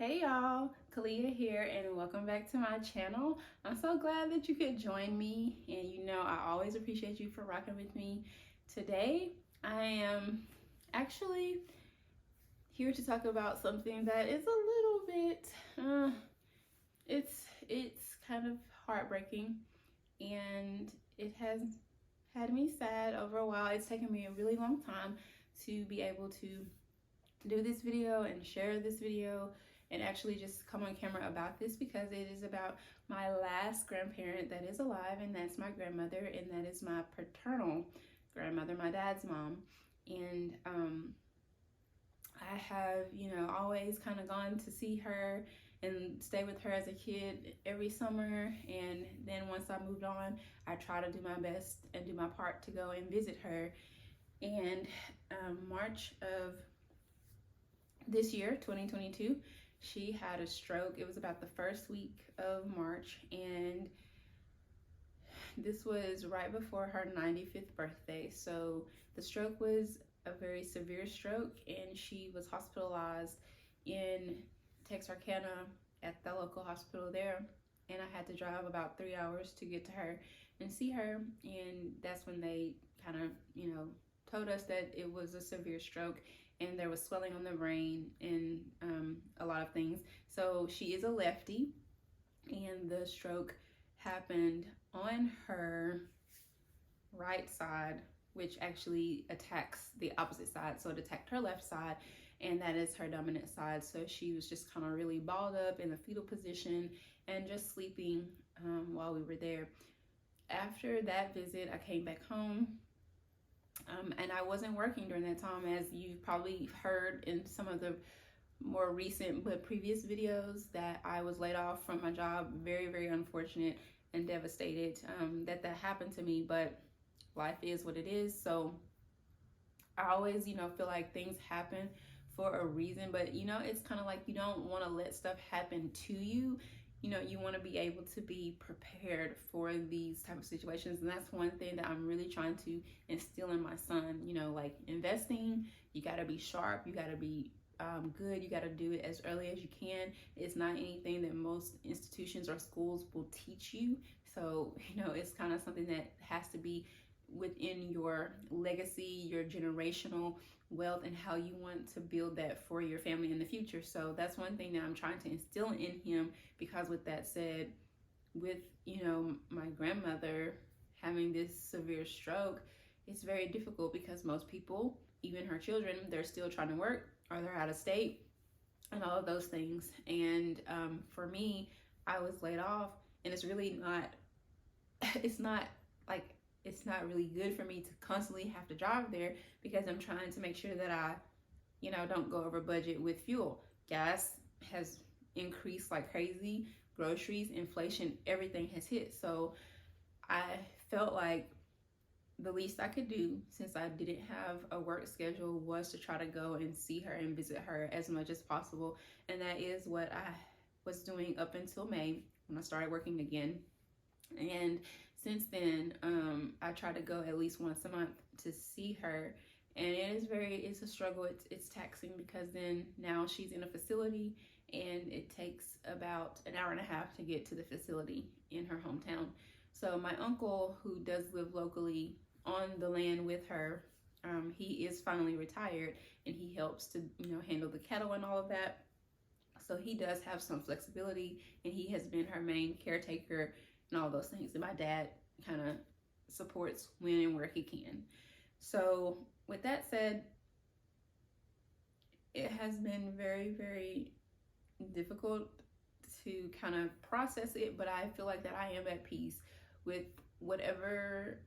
Hey y'all, Kalia here, and welcome back to my channel. I'm so glad that you could join me, and I always appreciate you for rocking with me. Today, I am actually here to talk about something that is a little bit, it's kind of heartbreaking, and it has had me sad over a while. It's taken me a really long time to be able to do this video and share this video and actually just come on camera about this, because it is about my last grandparent that is alive, and that's my grandmother, and that is my paternal grandmother, my dad's mom. And I have, always kind of gone to see her and stay with her as a kid every summer. And then once I moved on, I try to do my best and do my part to go and visit her. And March of this year, 2022, she had a stroke. It was about the first week of March, and this was right before her 95th birthday. So the stroke was a very severe stroke, and she was hospitalized in Texarkana at the local hospital there. And I had to drive about 3 hours to get to her and see her. And that's when they kind of, told us that it was a severe stroke, and there was swelling on the brain and a lot of things. So she is a lefty, and the stroke happened on her right side, which actually attacks the opposite side. So it attacked her left side, and that is her dominant side. So she was just kind of really balled up in the fetal position and just sleeping while we were there. After that visit, I came back home. And I wasn't working during that time, as you've probably heard in some of the more recent but previous videos, that I was laid off from my job. Very, very unfortunate and devastated that happened to me, but life is what it is. So I always, feel like things happen for a reason, but it's kind of like you don't want to let stuff happen to you. You want to be able to be prepared for these type of situations. And that's one thing that I'm really trying to instill in my son. Like investing, you got to be sharp, you got to be good, you got to do it as early as you can. It's not anything that most institutions or schools will teach you. So it's kind of something that has to be within your legacy, your generational wealth, and how you want to build that for your family in the future. So that's one thing that I'm trying to instill in him, because with that said, with my grandmother having this severe stroke, it's very difficult, because most people, even her children, they're still trying to work, or they're out of state and all of those things. And for me, I was laid off, and it's really not it's not really good for me to constantly have to drive there, because I'm trying to make sure that I, don't go over budget with fuel. Gas has increased like crazy, groceries, inflation, everything has hit. So I felt like the least I could do, since I didn't have a work schedule, was to try to go and see her and visit her as much as possible. And that is what I was doing up until May, when I started working again. And since then, I try to go at least once a month to see her. And it's a struggle. It's taxing, because then now she's in a facility, and it takes about an hour and a half to get to the facility in her hometown. So my uncle, who does live locally on the land with her, he is finally retired, and he helps to, handle the cattle and all of that. So he does have some flexibility, and he has been her main caretaker and all those things. And my dad kind of supports when and where he can. So with that said, it has been very, very difficult to kind of process it, but I feel like that I am at peace with whatever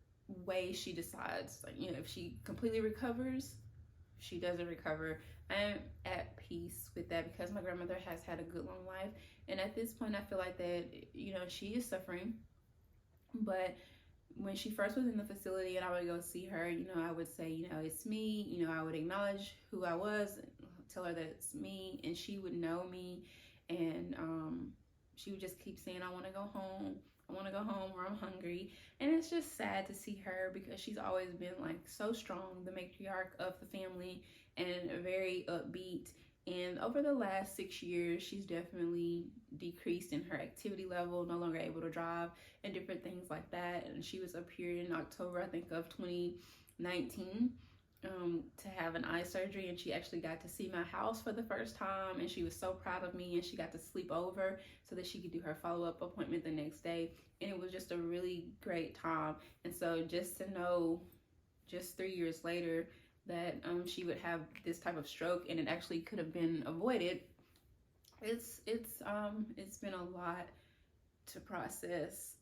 way she decides. Like, if she completely recovers, if she doesn't recover, I am at peace with that, because my grandmother has had a good long life. And at this point, I feel like that, she is suffering. But when she first was in the facility and I would go see her, I would say, it's me. I would acknowledge who I was, tell her that it's me, and she would know me. And she would just keep saying, I want to go home. I want to go home, or I'm hungry. And it's just sad to see her, because she's always been like so strong, the matriarch of the family, and very upbeat. And And over the last 6 years, she's definitely decreased in her activity level, no longer able to drive and different things like that. And she was up here in October, I think, of 2019 to have an eye surgery, and she actually got to see my house for the first time, and she was so proud of me, and she got to sleep over so that she could do her follow-up appointment the next day, and it was just a really great time. And so just to know just 3 years later that she would have this type of stroke and it actually could have been avoided, it's been a lot to process.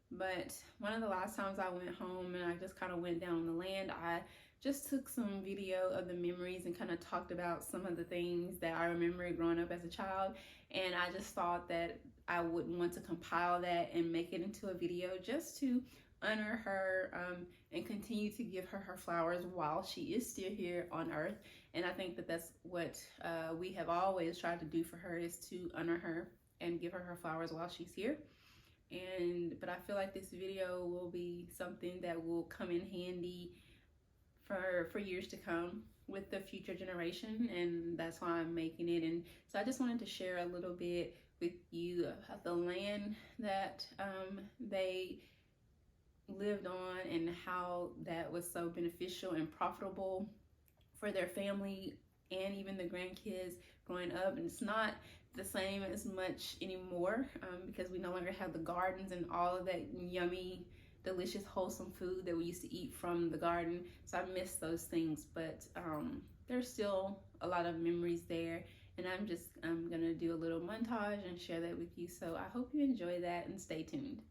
But one of the last times I went home and I just kind of went down on the land, I just took some video of the memories and kind of talked about some of the things that I remember growing up as a child. And I just thought that I would want to compile that and make it into a video just to honor her and continue to give her flowers while she is still here on earth. And I think that that's what we have always tried to do for her, is to honor her and give her flowers while she's here. But I feel like this video will be something that will come in handy for years to come with the future generation, and that's why I'm making it. And so I just wanted to share a little bit with you about the land that they lived on and how that was so beneficial and profitable for their family and even the grandkids growing up. And it's not the same as much anymore because we no longer have the gardens and all of that yummy, delicious, wholesome food that we used to eat from the garden. So I miss those things, but there's still a lot of memories there, and I'm gonna do a little montage and share that with you. So I hope you enjoy that and stay tuned.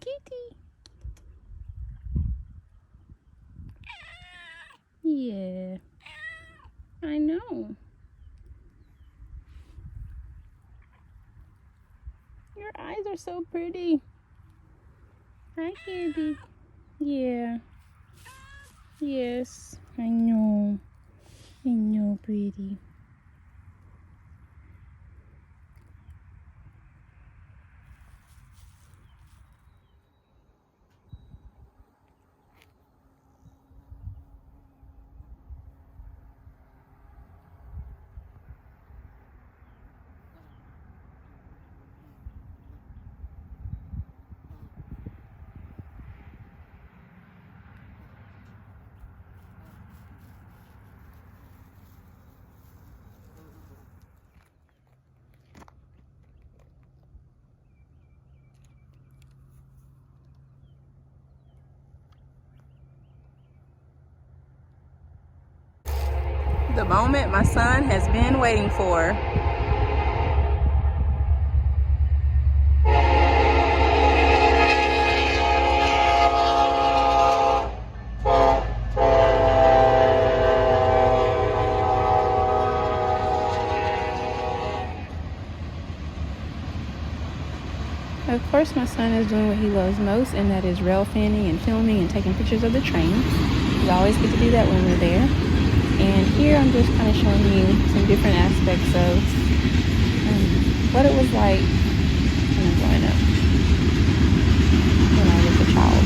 Kitty. Yeah, I know. Your eyes are so pretty. Hi, kitty. Yeah. Yes, I know. I know, pretty. The moment my son has been waiting for. Of course, my son is doing what he loves most, and that is rail fanning and filming and taking pictures of the trains. We always get to do that when we're there. And here I'm just kind of showing you some different aspects of what it was like when I'm growing up, when I was a child.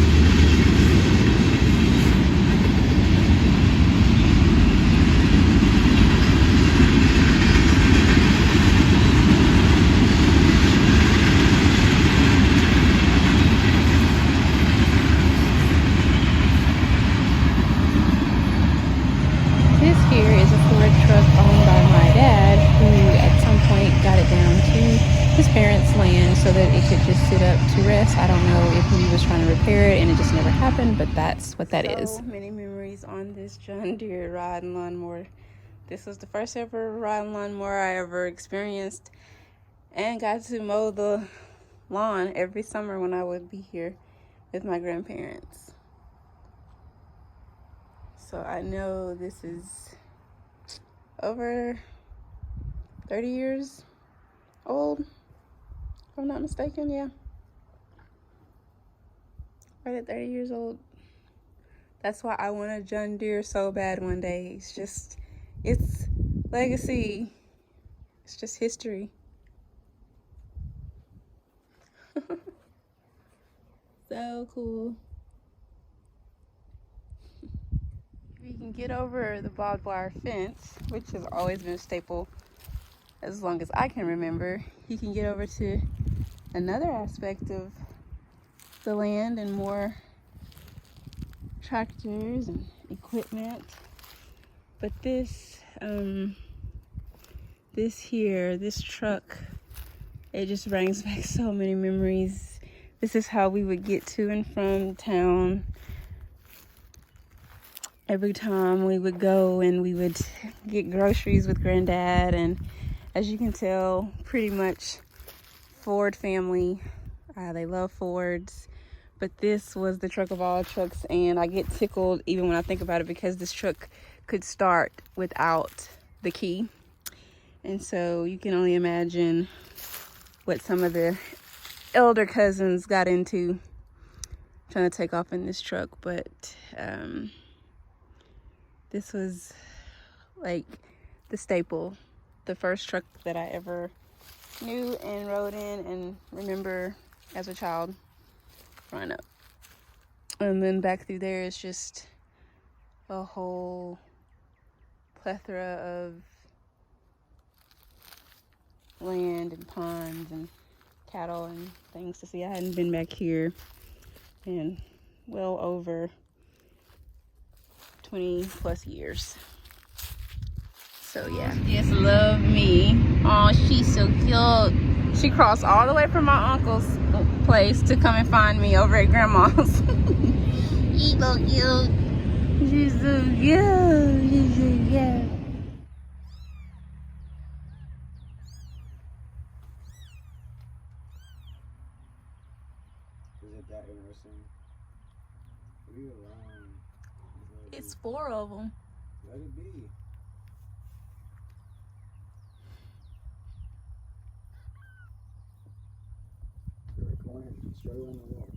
This here is a Ford truck owned by my dad, who at some point got it down to his parents' land so that it could just sit up to rest. I don't know if he was trying to repair it and it just never happened, but that's what that is. So many memories on this John Deere riding lawnmower. This was the first ever riding lawnmower I ever experienced, and got to mow the lawn every summer when I would be here with my grandparents. So I know this is over 30 years old, if I'm not mistaken. Yeah, right at 30 years old. That's why I want a John Deere so bad one day. It's legacy. It's just history. So cool. You can get over the barbed wire fence, which has always been a staple as long as I can remember. You can get over to another aspect of the land and more tractors and equipment. But this truck, it just brings back so many memories. This is how we would get to and from town every time we would go, and we would get groceries with Granddad. And as you can tell, pretty much Ford family. They love Fords. But this was the truck of all trucks, and I get tickled even when I think about it because this truck could start without the key. And so you can only imagine what some of the elder cousins got into trying to take off in this truck. But this was like the staple, the first truck that I ever knew and rode in and remember as a child growing up. And then back through there is just a whole plethora of land and ponds and cattle and things to see. I hadn't been back here in well over 20 plus years. So yeah, just love me. Oh, she's so cute. She crossed all the way from my uncle's place to come and find me over at grandma's. She's so cute. She's so cute. She's so cute. Is it that interesting? Leave it alone. It's 4 of them. Let it be. Go ahead. Straight on the walk.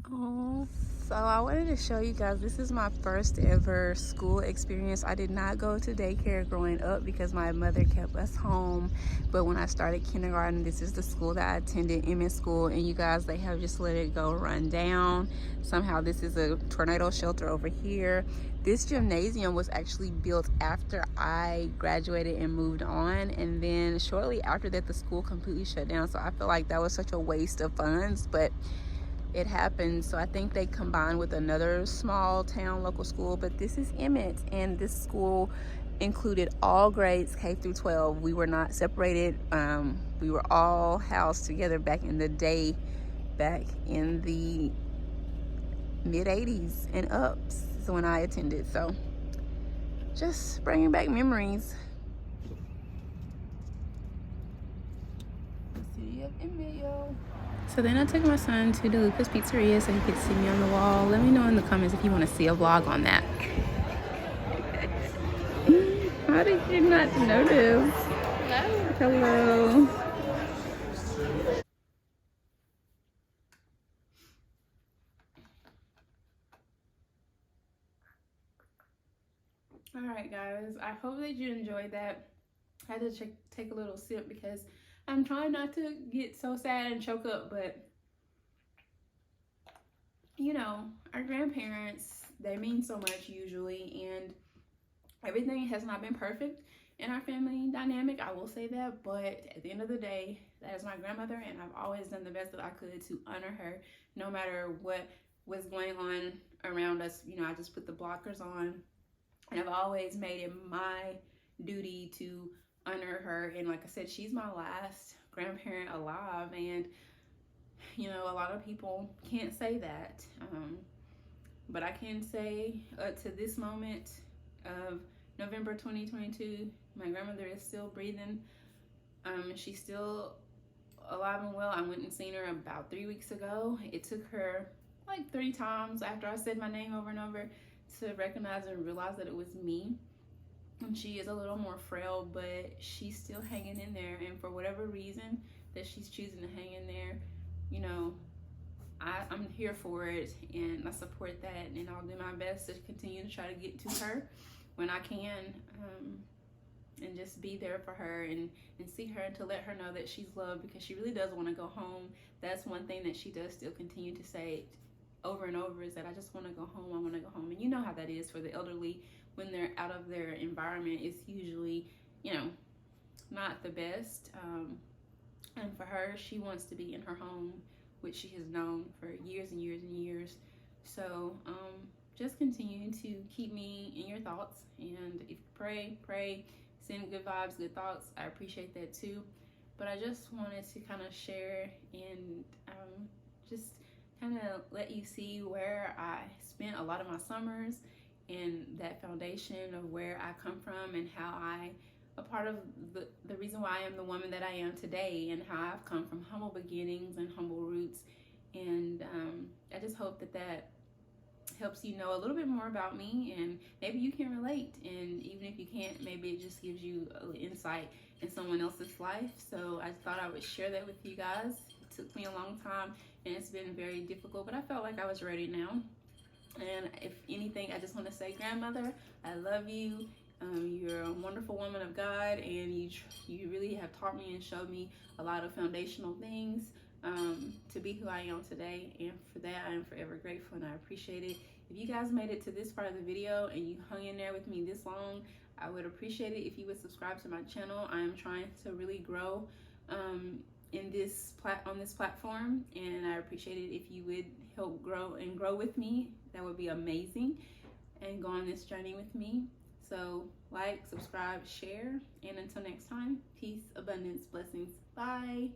Oh, so I wanted to show you guys, this is my first ever school experience. I did not go to daycare growing up because my mother kept us home. But when I started kindergarten, this is the school that I attended, Emmett School. And you guys, they have just let it go run down. Somehow this is a tornado shelter over here. This gymnasium was actually built after I graduated and moved on. And then shortly after that, the school completely shut down. So I feel like that was such a waste of funds, but it happened. So I think they combined with another small town local school, but this is Emmett, and this school included all grades K through 12. We were not separated. We were all housed together back in the day, back in the mid 80s and ups. So when I attended, so just bringing back memories. City of Emmett, yo. So then I took my son to DeLuca's Pizzeria so he could see me on the wall. Let me know in the comments if you want to see a vlog on that. How did you not notice? Hello. Hello. Alright guys, I hope that you enjoyed that. I had to take a little sip because I'm trying not to get so sad and choke up, but you know, our grandparents, they mean so much usually, and everything has not been perfect in our family dynamic, I will say that, but at the end of the day, that is my grandmother, and I've always done the best that I could to honor her no matter what was going on around us. You know, I just put the blockers on, and I've always made it my duty to honor her. And like I said, she's my last grandparent alive, and you know, a lot of people can't say that, but I can say to this moment of November 2022. My grandmother is still breathing. She's still alive and well. I went and seen her about 3 weeks ago. It took her like 3 times after I said my name over and over to recognize and realize that it was me. And she is a little more frail, but she's still hanging in there. And for whatever reason that she's choosing to hang in there, you know, I'm here for it, and I support that, and I'll do my best to continue to try to get to her when I can, and just be there for her and see her, and to let her know that she's loved, because she really does want to go home. That's one thing that she does still continue to say over and over, is that I just want to go home, I want to go home. And you know how that is for the elderly when they're out of their environment. It's usually, you know, not the best. And for her, she wants to be in her home, which she has known for years and years and years. So just continue to keep me in your thoughts, and if you pray, send good vibes, good thoughts. I appreciate that too. But I just wanted to kind of share and just kind of let you see where I spent a lot of my summers, and that foundation of where I come from, and how a part of the reason why I am the woman that I am today, and how I've come from humble beginnings and humble roots. And I just hope that helps you know a little bit more about me, and maybe you can relate. And even if you can't, maybe it just gives you a little insight in someone else's life. So I thought I would share that with you guys. It took me a long time, and it's been very difficult, but I felt like I was ready now. And if anything, I just want to say, grandmother, I love you. You're a wonderful woman of God, and you really have taught me and showed me a lot of foundational things to be who I am today. And for that, I am forever grateful, and I appreciate it. If you guys made it to this part of the video and you hung in there with me this long, I would appreciate it if you would subscribe to my channel. I am trying to really grow on this platform, and I appreciate it if you would help grow with me. That would be amazing, and go on this journey with me. So like, subscribe, share, and until next time, peace, abundance, blessings. Bye.